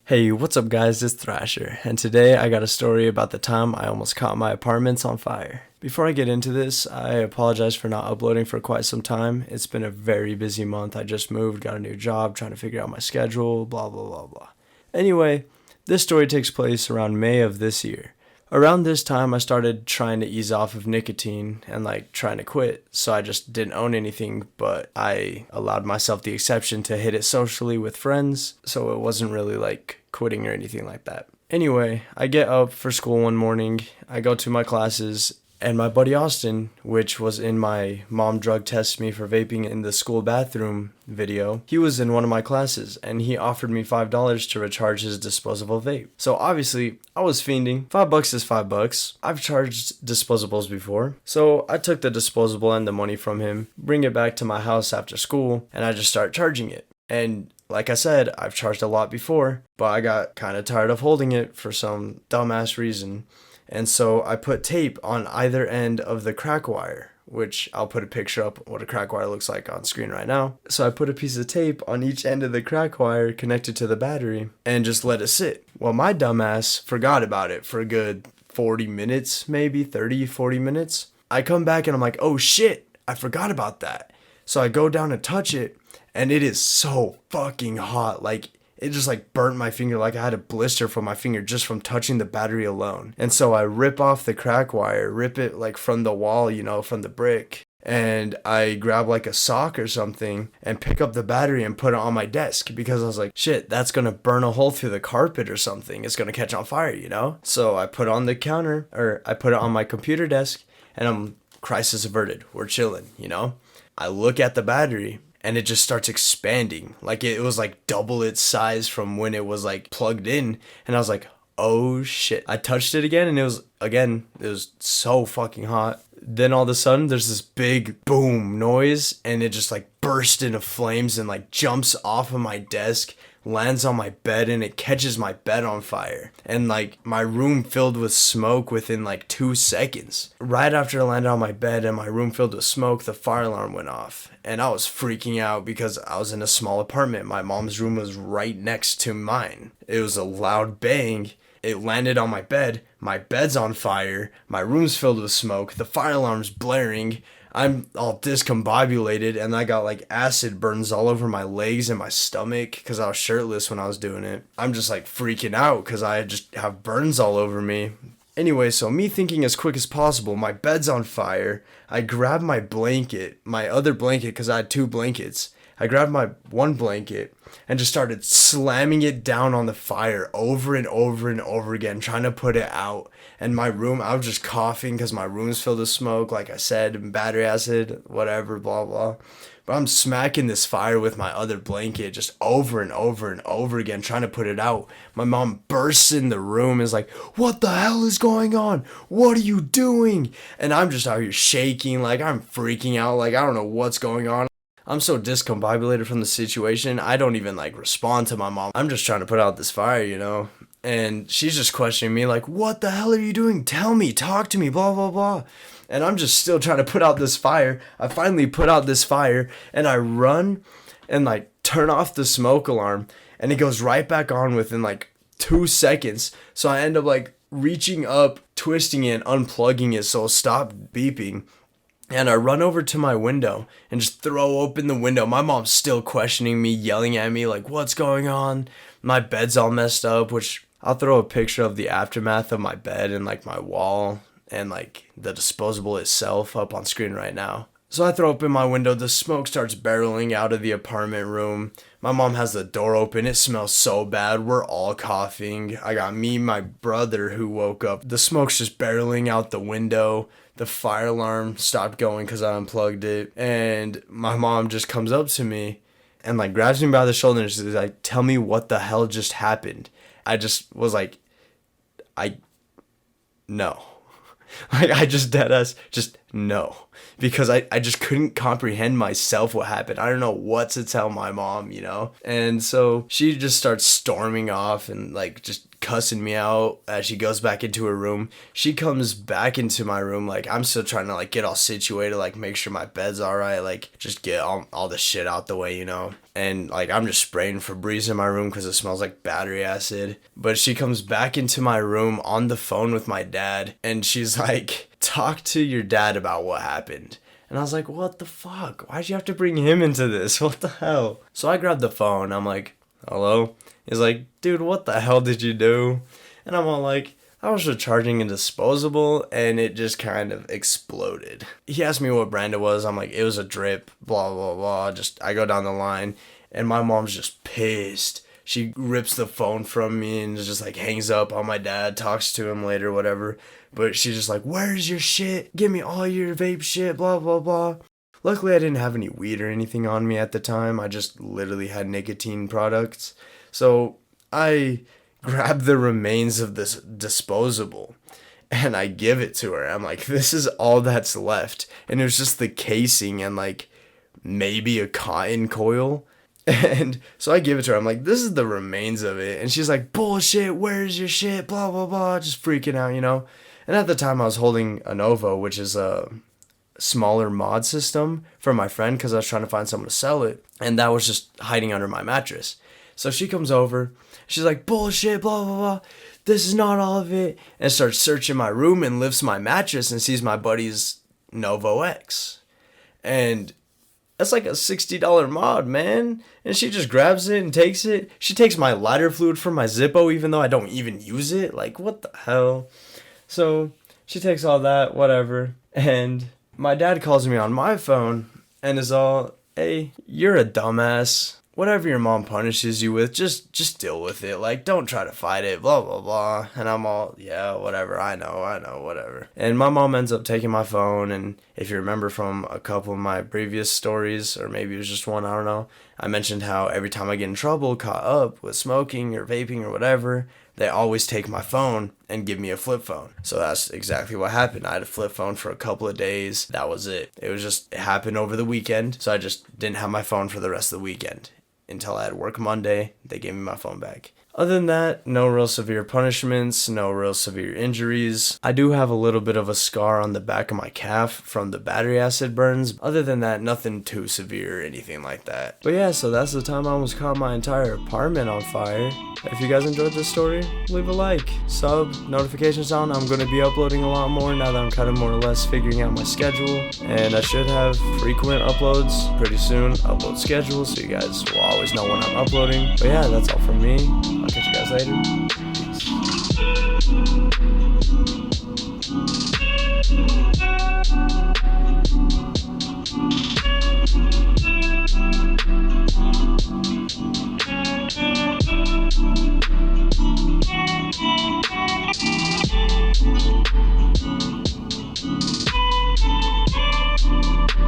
Hey, what's up guys, it's Thrasher, and today I got a story about the time I almost caught my apartments on fire. Before I get into this, I apologize for not uploading for quite some time. It's been a very busy month. I just moved, got a new job, trying to figure out my schedule, blah blah blah blah. Anyway, this story takes place around May of this year. Around this time, I started trying to ease off of nicotine and trying to quit, so I just didn't own anything, but I allowed myself the exception to hit it socially with friends, so it wasn't really like quitting or anything like that. Anyway, I get up for school one morning, I go to my classes, and my buddy Austin, which was in my mom drug tested me for vaping in the school bathroom video, he was in one of my classes and he offered me $5 to recharge his disposable vape. So obviously I was fiending. $5 is $5. I've charged disposables before. So I took the disposable and the money from him, bring it back to my house after school, and I just start charging it. And like I said, I've charged a lot before, but I got kind of tired of holding it for some dumbass reason. And so I put tape on either end of the crack wire, which I'll put a picture up what a crack wire looks like on screen right now. So I put a piece of tape on each end of the crack wire connected to the battery and just let it sit. Well, my dumbass forgot about it for a good 40 minutes, maybe 30, 40 minutes. I come back and I'm like, oh shit, I forgot about that. So I go down and touch it and it is so fucking hot. It just burnt my finger, like I had a blister from my finger just from touching the battery alone. And so I rip off the crack wire, rip it from the wall, from the brick. And I grab a sock or something and pick up the battery and put it on my desk because I was like, shit, that's gonna burn a hole through the carpet or something. It's gonna catch on fire. So I put it on the counter, or I put it on my computer desk, and I'm crisis averted. We're chilling. I look at the battery and it just starts expanding. It was double its size from when it was plugged in. And I was like, oh shit. I touched it again and it was so fucking hot. Then all of a sudden there's this big boom noise and it just burst into flames and jumps off of my desk, lands on my bed, and it catches my bed on fire. And my room filled with smoke within 2 seconds. Right after it landed on my bed and my room filled with smoke, the fire alarm went off. And I was freaking out because I was in a small apartment. My mom's room was right next to mine. It was a loud bang. It landed on my bed. My bed's on fire. My room's filled with smoke. The fire alarm's blaring. I'm all discombobulated and I got acid burns all over my legs and my stomach because I was shirtless when I was doing it. I'm just freaking out because I just have burns all over me. Anyway, so me thinking as quick as possible, my bed's on fire. I grab my blanket, my other blanket, because I had 2 blankets. I grabbed my one blanket and just started slamming it down on the fire over and over and over again, trying to put it out. And my room, I was just coughing because my room's filled with smoke, like I said, battery acid, whatever, blah, blah. But I'm smacking this fire with my other blanket just over and over and over again, trying to put it out. My mom bursts in the room, is like, what the hell is going on? What are you doing? And I'm just out here shaking, I'm freaking out, I don't know what's going on. I'm so discombobulated from the situation, I don't even respond to my mom. I'm just trying to put out this fire. And she's just questioning me what the hell are you doing? Tell me, talk to me, blah, blah, blah. And I'm just still trying to put out this fire. I finally put out this fire and I run and turn off the smoke alarm and it goes right back on within 2 seconds. So I end up reaching up, twisting it, unplugging it so it'll stop beeping. And I run over to my window and just throw open the window. My mom's still questioning me, yelling at me what's going on? My bed's all messed up, which I'll throw a picture of the aftermath of my bed and my wall and the disposable itself up on screen right now. So I throw open my window, the smoke starts barreling out of the apartment room. My mom has the door open, it smells so bad, we're all coughing. I got me, my brother who woke up, the smoke's just barreling out the window. The fire alarm stopped going because I unplugged it. And my mom just comes up to me and grabs me by the shoulder and she's like, tell me what the hell just happened. I just was no. I just deadass just No, because I just couldn't comprehend myself what happened. I don't know what to tell my mom, you know? And so she just starts storming off and like just cussing me out as she goes back into her room. She comes back into my room, like I'm still trying to like get all situated, like make sure my bed's all right, like just get all the shit out the way, you know? And like I'm just spraying Febreze in my room because it smells like battery acid. But she comes back into my room on the phone with my dad, and she's like, talk to your dad about what happened. And I was like, what the fuck? Why'd you have to bring him into this? What the hell? So I grabbed the phone. I'm like, hello? He's like, dude, what the hell did you do? And I'm all like, I was recharging a disposable and it just kind of exploded. He asked me what brand it was. I'm like, it was a Drip, blah, blah, blah. I go down the line and my mom's just pissed. She rips the phone from me and just like hangs up on my dad, talks to him later, whatever. But she's just like, where's your shit? Give me all your vape shit, blah, blah, blah. Luckily, I didn't have any weed or anything on me at the time. I just literally had nicotine products. So I grab the remains of this disposable and I give it to her. I'm like, this is all that's left. And it was just the casing and like maybe a cotton coil. And so I give it to her. I'm like, this is the remains of it. And she's like, bullshit, where's your shit? Blah, blah, blah. Just freaking out, you know? And at the time I was holding a Novo, which is a smaller mod system for my friend because I was trying to find someone to sell it. And that was just hiding under my mattress. So she comes over. She's like, bullshit, blah, blah, blah. This is not all of it. And starts searching my room and lifts my mattress and sees my buddy's Novo X. And that's like a $60 mod, man. And she just grabs it and takes it. She takes my lighter fluid from my Zippo even though I don't even use it. Like, what the hell? So she takes all that, whatever. And my dad calls me on my phone and is all, hey, you're a dumbass. Whatever your mom punishes you with, just deal with it. Like, don't try to fight it, blah, blah, blah. And I'm all, yeah, whatever, I know, whatever. And my mom ends up taking my phone, and if you remember from a couple of my previous stories, or maybe it was just one, I don't know, I mentioned how every time I get in trouble, caught up with smoking or vaping or whatever, they always take my phone and give me a flip phone. So that's exactly what happened. I had a flip phone for a couple of days. That was it. It happened over the weekend, so I just didn't have my phone for the rest of the weekend. Until I had work Monday, they gave me my phone back. Other than that, no real severe punishments, no real severe injuries. I do have a little bit of a scar on the back of my calf from the battery acid burns. Other than that, nothing too severe or anything like that. But yeah, so that's the time I almost caught my entire apartment on fire. If you guys enjoyed this story, leave a like, sub, notifications on. I'm going to be uploading a lot more now that I'm kind of more or less figuring out my schedule. And I should have frequent uploads pretty soon, upload schedule, so you guys will always know when I'm uploading. But yeah, that's all from me. I'll catch you guys later.